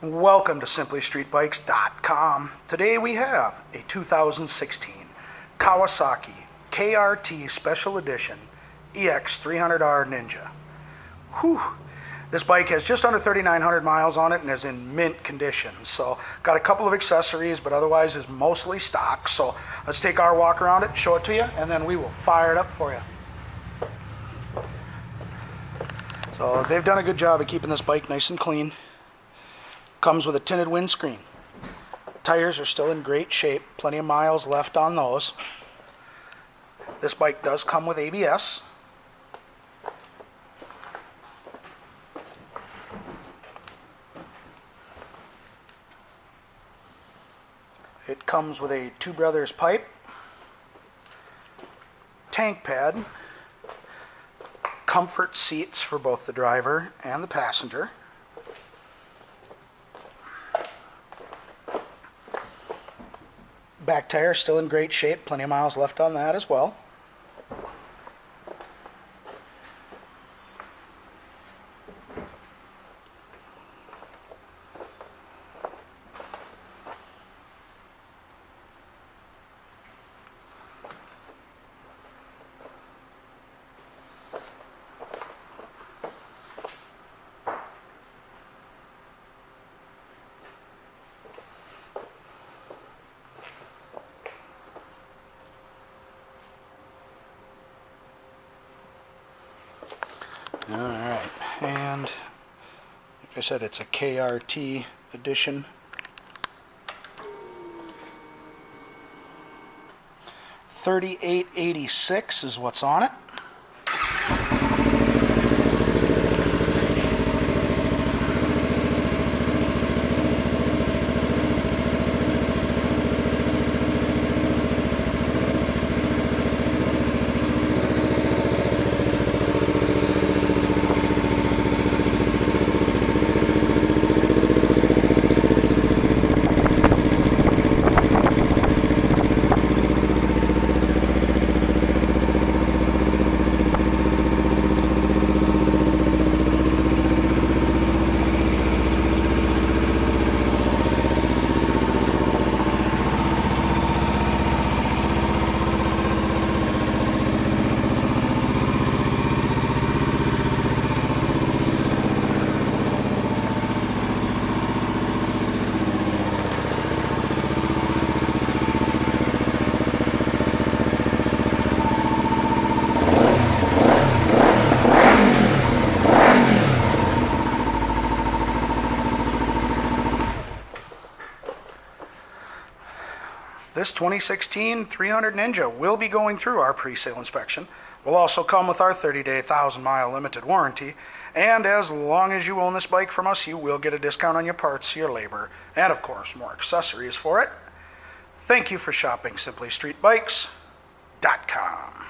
Welcome to simplystreetbikes.com. Today we have a 2016 Kawasaki KRT Special Edition EX300R Ninja. Whew. This bike has just under 3,900 miles on it and is in mint condition. So got a couple of accessories, but otherwise is mostly stock. So let's take our walk around it, show it to you, and then we will fire it up for you. So they've done a good job of keeping this bike nice and clean. Comes with a tinted windscreen. Tires are still in great shape, plenty of miles left on those. This bike does come with ABS. It comes with a Two Brothers pipe, tank pad, comfort seats for both the driver and the passenger. Back tire still in great shape, plenty of miles left on that as well. Alright, and like I said, it's a KRT edition. 3886 is what's on it. This 2016 300 Ninja will be going through our pre-sale inspection. Will also come with our 30-day, 1,000-mile limited warranty. And as long as you own this bike from us, you will get a discount on your parts, your labor, and of course, more accessories for it. Thank you for shopping simplystreetbikes.com.